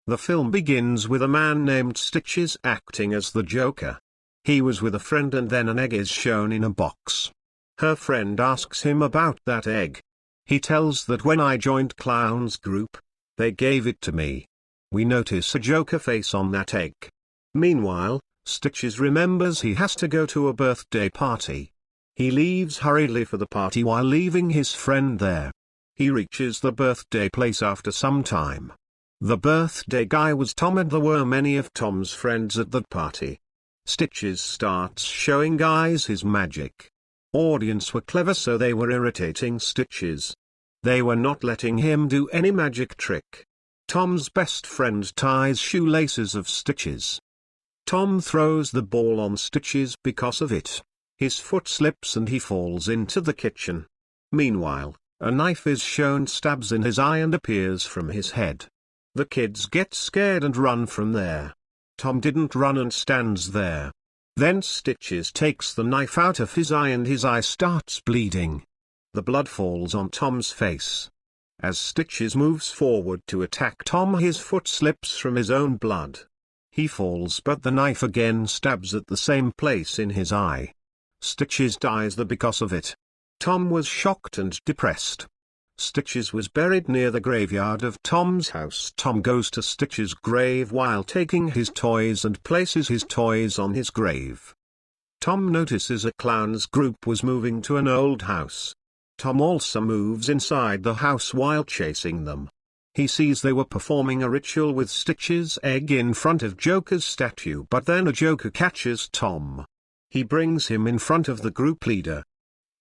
The film begins with a man named Stiches acting as the Joker. He was with a friend and then an egg is shown in a box. Her friend asks him about that egg. He tells that when I joined Clown's group, they gave it to me. We notice a Joker face on that egg. Meanwhile, Stiches remembers he has to go to a birthday party. He leaves hurriedly for the party while leaving his friend there. He reaches the birthday place after some time. The birthday guy was Tom and there were many of Tom's friends at that party. Stiches starts showing guys his magic. Audience were clever so they were irritating Stiches. They were not letting him do any magic trick. Tom's best friend ties shoelaces of Stiches. Tom throws the ball on Stiches because of it. His foot slips and he falls into the kitchen. Meanwhile, a knife is shown stabs in his eye and appears from his head. The kids get scared and run from there. Tom didn't run and stands there. Then Stiches takes the knife out of his eye and his eye starts bleeding. The blood falls on Tom's face. As Stiches moves forward to attack Tom, his foot slips from his own blood. He falls but the knife again stabs at the same place in his eye. Stiches dies there because of it. Tom was shocked and depressed. Stiches was buried near the graveyard of Tom's house. Tom goes to Stiches' grave while taking his toys and places his toys on his grave. Tom notices a clown's group was moving to an old house. Tom also moves inside the house while chasing them. He sees they were performing a ritual with Stiches' egg in front of Joker's statue, but then a Joker catches Tom. He brings him in front of the group leader.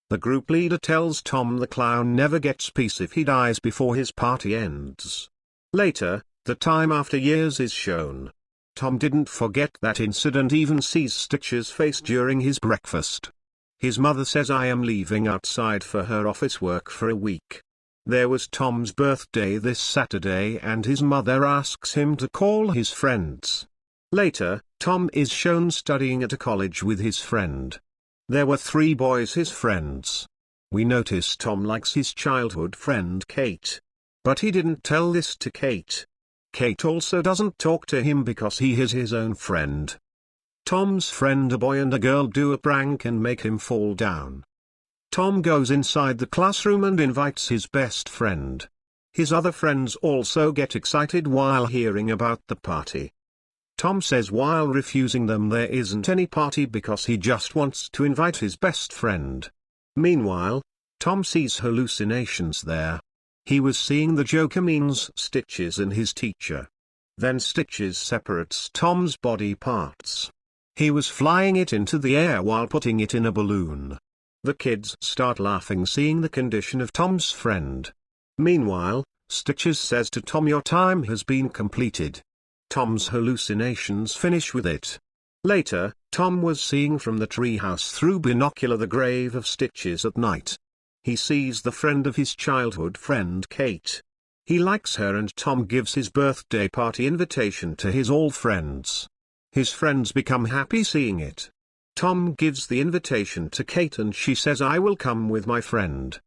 The group leader tells Tom the clown never gets peace if he dies before his party ends. Later, the time after years is shown. Tom didn't forget that incident, even sees Stiches' face during his breakfast. His mother says I am leaving outside for her office work for a week. There was Tom's birthday this Saturday and his mother asks him to call his friends. Later, Tom is shown studying at a college with his friend. There were 3 boys, his friends. We notice Tom likes his childhood friend Kate. But he didn't tell this to Kate. Kate also doesn't talk to him because he is his own friend. Tom's friend, a boy and a girl, do a prank and make him fall down. Tom goes inside the classroom and invites his best friend. His other friends also get excited while hearing about the party. Tom says while refusing them there isn't any party because he just wants to invite his best friend. Meanwhile, Tom sees hallucinations there. He was seeing the Joker means Stiches and his teacher. Then Stiches separates Tom's body parts. He was flying it into the air while putting it in a balloon. The kids start laughing seeing the condition of Tom's friend. Meanwhile, Stiches says to Tom, your time has been completed. Tom's hallucinations finish with it. Later, Tom was seeing from the treehouse through binocular the grave of Stiches at night. He sees the friend of his childhood friend Kate. He likes her and Tom gives his birthday party invitation to his all friends. His friends become happy seeing it. Tom gives the invitation to Kate and she says I will come with my friend.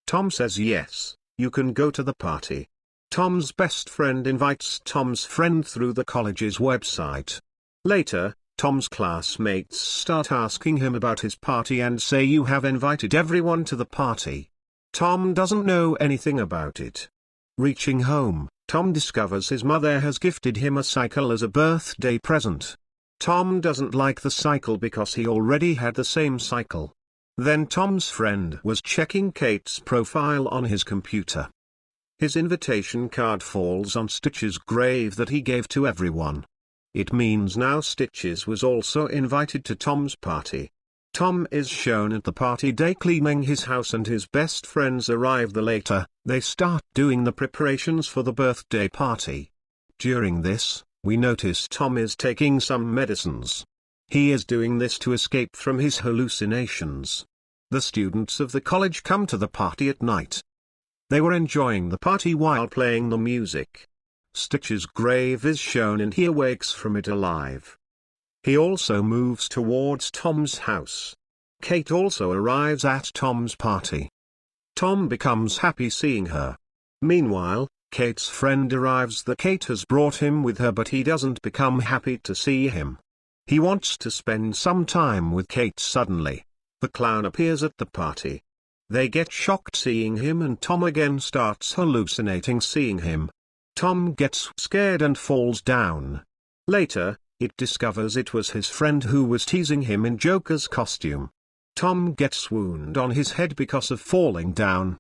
Tom says yes, you can go to the party. Tom's best friend invites Tom's friend through the college's website. Later, Tom's classmates start asking him about his party and say you have invited everyone to the party. Tom doesn't know anything about it. Reaching home, Tom discovers his mother has gifted him a cycle as a birthday present. Tom doesn't like the cycle because he already had the same cycle. Then Tom's friend was checking Kate's profile on his computer. His invitation card falls on Stiches' grave that he gave to everyone. It means now Stiches was also invited to Tom's party. Tom is shown at the party day cleaning his house and his best friends arrive later. They start doing the preparations for the birthday party. During this, we notice Tom is taking some medicines. He is doing this to escape from his hallucinations. The students of the college come to the party at night. They were enjoying the party while playing the music. Stiches' grave is shown and he awakes from it alive. He also moves towards Tom's house. Kate also arrives at Tom's party. Tom becomes happy seeing her. Meanwhile, Kate's friend arrives that Kate has brought him with her, but he doesn't become happy to see him. He wants to spend some time with Kate. Suddenly, the clown appears at the party. They get shocked seeing him, and Tom again starts hallucinating seeing him. Tom gets scared and falls down. Later, it discovers it was his friend who was teasing him in Joker's costume. Tom gets wound on his head because of falling down.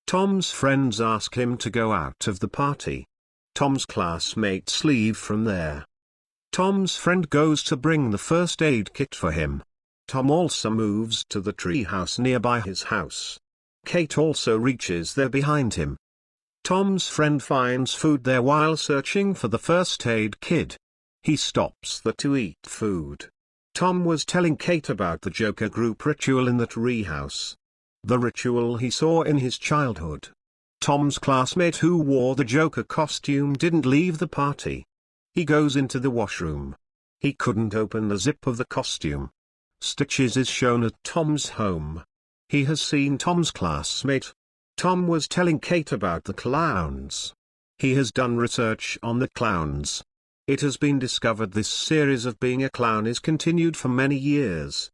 Tom's friends ask him to go out of the party. Tom's classmates leave from there. Tom's friend goes to bring the first aid kit for him. Tom also moves to the treehouse nearby his house. Kate also reaches there behind him. Tom's friend finds food there while searching for the first aid kit. He stops there to eat food. Tom was telling Kate about the Joker group ritual in the treehouse. The ritual he saw in his childhood. Tom's classmate who wore the Joker costume didn't leave the party. He goes into the washroom. He couldn't open the zip of the costume. Stiches is shown at Tom's home. He has seen Tom's classmate. Tom was telling Kate about the clowns. He has done research on the clowns. It has been discovered this series of being a clown is continued for many years.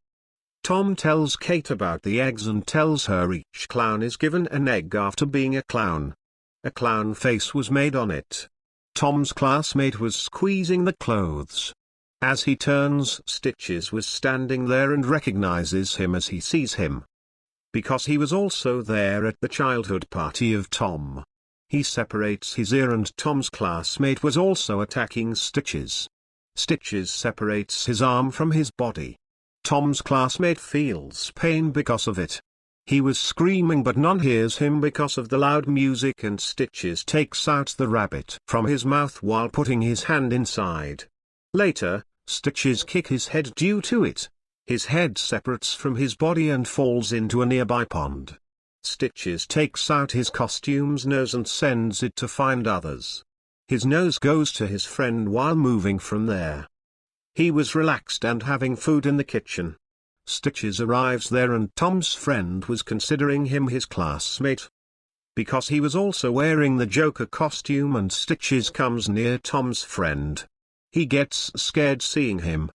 Tom tells Kate about the eggs and tells her each clown is given an egg after being a clown. A clown face was made on it. Tom's classmate was squeezing the clothes. As he turns, Stiches was standing there and recognizes him as he sees him. Because he was also there at the childhood party of Tom. He separates his ear, and Tom's classmate was also attacking Stiches. Stiches separates his arm from his body. Tom's classmate feels pain because of it. He was screaming, but none hears him because of the loud music, and Stiches takes out the rabbit from his mouth while putting his hand inside. Later, Stiches kick his head due to it. His head separates from his body and falls into a nearby pond. Stiches takes out his costume's nose and sends it to find others. His nose goes to his friend while moving from there. He was relaxed and having food in the kitchen. Stiches arrives there, and Tom's friend was considering him his classmate. Because he was also wearing the Joker costume, and Stiches comes near Tom's friend. He gets scared seeing him.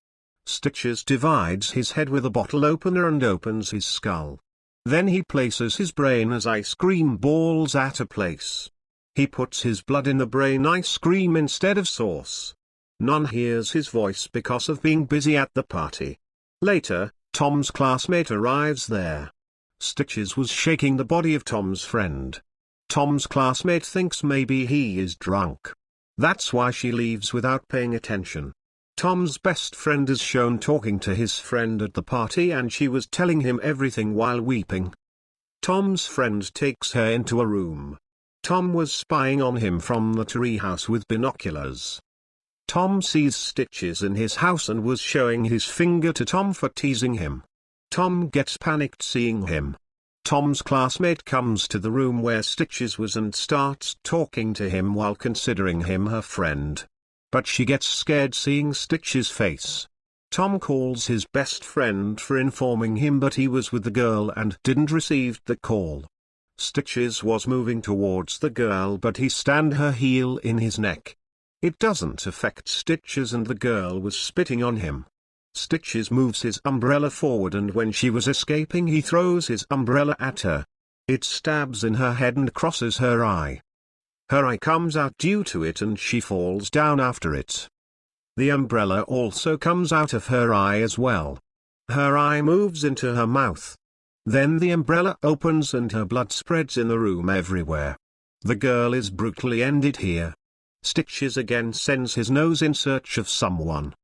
Stiches divides his head with a bottle opener and opens his skull. Then he places his brain as ice cream balls at a place. He puts his blood in the brain ice cream instead of sauce. None hears his voice because of being busy at the party. Later, Tom's classmate arrives there. Stiches was shaking the body of Tom's friend. Tom's classmate thinks maybe he is drunk. That's why she leaves without paying attention. Tom's best friend is shown talking to his friend at the party, and she was telling him everything while weeping. Tom's friend takes her into a room. Tom was spying on him from the treehouse with binoculars. Tom sees Stiches in his house and was showing his finger to Tom for teasing him. Tom gets panicked seeing him. Tom's classmate comes to the room where Stiches was and starts talking to him while considering him her friend. But she gets scared seeing Stiches' face. Tom calls his best friend for informing him, but he was with the girl and didn't receive the call. Stiches was moving towards the girl, but he stand her heel in his neck. It doesn't affect Stiches, and the girl was spitting on him. Stiches moves his umbrella forward, and when she was escaping he throws his umbrella at her. It stabs in her head and crosses her eye. Her eye comes out due to it, and she falls down after it. The umbrella also comes out of her eye as well. Her eye moves into her mouth. Then the umbrella opens and her blood spreads in the room everywhere. The girl is brutally ended here. Stiches again sends his nose in search of someone.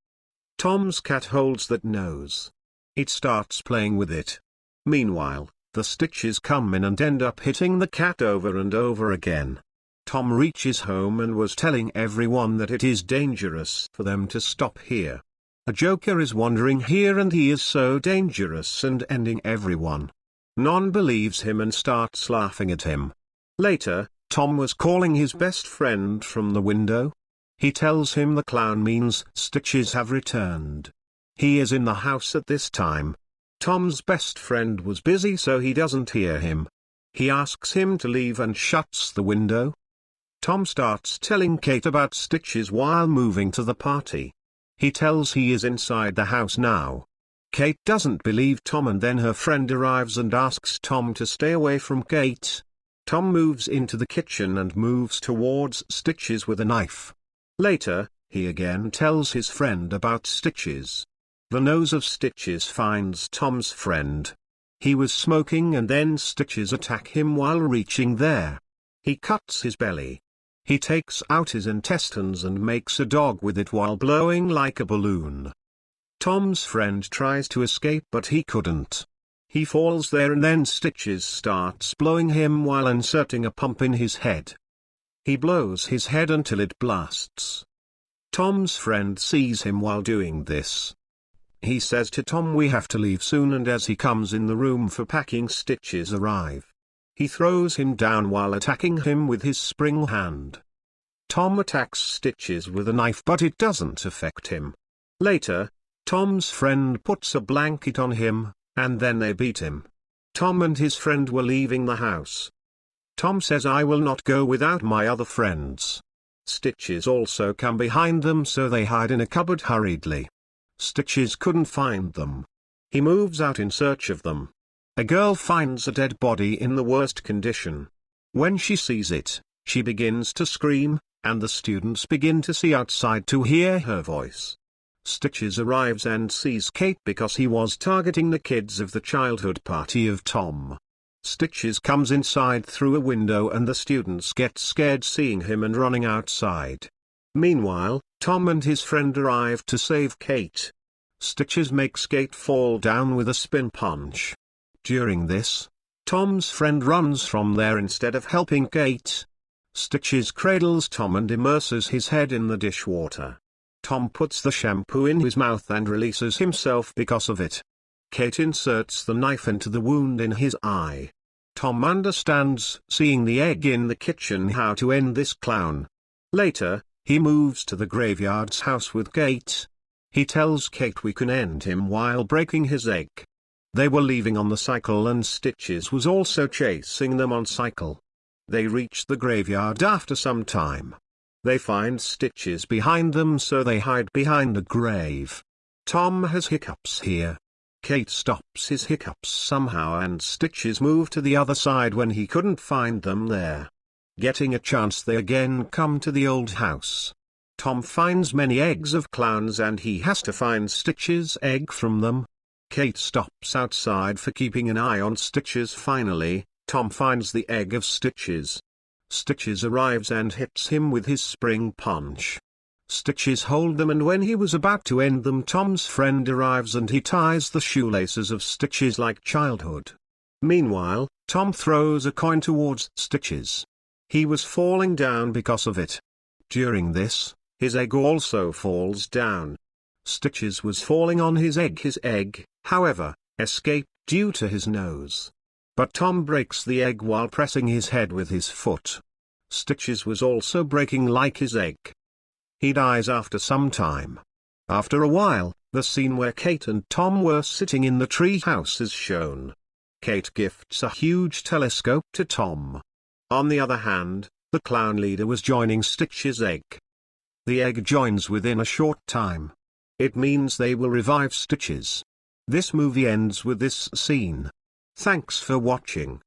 Tom's cat holds that nose. It starts playing with it. Meanwhile, the Stiches come in and end up hitting the cat over and over again. Tom reaches home and was telling everyone that it is dangerous for them to stop here. A Joker is wandering here and he is so dangerous and ending everyone. None believes him and starts laughing at him. Later, Tom was calling his best friend from the window. He tells him the clown means Stiches have returned. He is in the house at this time. Tom's best friend was busy, so he doesn't hear him. He asks him to leave and shuts the window. Tom starts telling Kate about Stitches while moving to the party. He tells he is inside the house now. Kate doesn't believe Tom, and then her friend arrives and asks Tom to stay away from Kate. Tom moves into the kitchen and moves towards Stitches with a knife. Later, he again tells his friend about Stitches. The nose of Stitches finds Tom's friend. He was smoking, and then Stitches attack him while reaching there. He cuts his belly. He takes out his intestines and makes a dog with it while blowing like a balloon. Tom's friend tries to escape, but he couldn't. He falls there, and then Stitches starts blowing him while inserting a pump in his head. He blows his head until it blasts. Tom's friend sees him while doing this. He says to Tom, "We have to leave soon," and as he comes in the room for packing, Stitches arrive. He throws him down while attacking him with his spring hand. Tom attacks Stitches with a knife, but it doesn't affect him. Later, Tom's friend puts a blanket on him, and then they beat him. Tom and his friend were leaving the house. Tom says, "I will not go without my other friends." Stitches also come behind them, so they hide in a cupboard hurriedly. Stitches couldn't find them. He moves out in search of them. A girl finds a dead body in the worst condition. When she sees it, she begins to scream, and the students begin to see outside to hear her voice. Stitches arrives and sees Kate because he was targeting the kids of the childhood party of Tom. Stitches comes inside through a window, and the students get scared seeing him and running outside. Meanwhile, Tom and his friend arrive to save Kate. Stitches makes Kate fall down with a spin punch. During this, Tom's friend runs from there instead of helping Kate. Stitches cradles Tom and immerses his head in the dishwater. Tom puts the shampoo in his mouth and releases himself because of it. Kate inserts the knife into the wound in his eye. Tom understands, seeing the egg in the kitchen, how to end this clown. Later, he moves to the graveyard's house with Kate. He tells Kate we can end him while breaking his egg. They were leaving on the cycle, and Stitches was also chasing them on cycle. They reach the graveyard after some time. They find Stitches behind them, so they hide behind a grave. Tom has hiccups here. Kate stops his hiccups somehow, and Stitches move to the other side when he couldn't find them there. Getting a chance, they again come to the old house. Tom finds many eggs of clowns, and he has to find Stitches' egg from them. Kate stops outside for keeping an eye on Stitches. Finally, Tom finds the egg of Stitches. Stitches arrives and hits him with his spring punch. Stitches hold them, and when he was about to end them, Tom's friend arrives and he ties the shoelaces of Stitches like childhood. Meanwhile, Tom throws a coin towards Stitches. He was falling down because of it. During this, his egg also falls down. Stitches was falling on his egg. His egg, however, escaped due to his nose. But Tom breaks the egg while pressing his head with his foot. Stitches was also breaking like his egg. He dies after some time. After a while, the scene where Kate and Tom were sitting in the tree house is shown. Kate gifts a huge telescope to Tom. On the other hand, the clown leader was joining Stitch's egg. The egg joins within a short time. It means they will revive Stitches. This movie ends with this scene. Thanks for watching.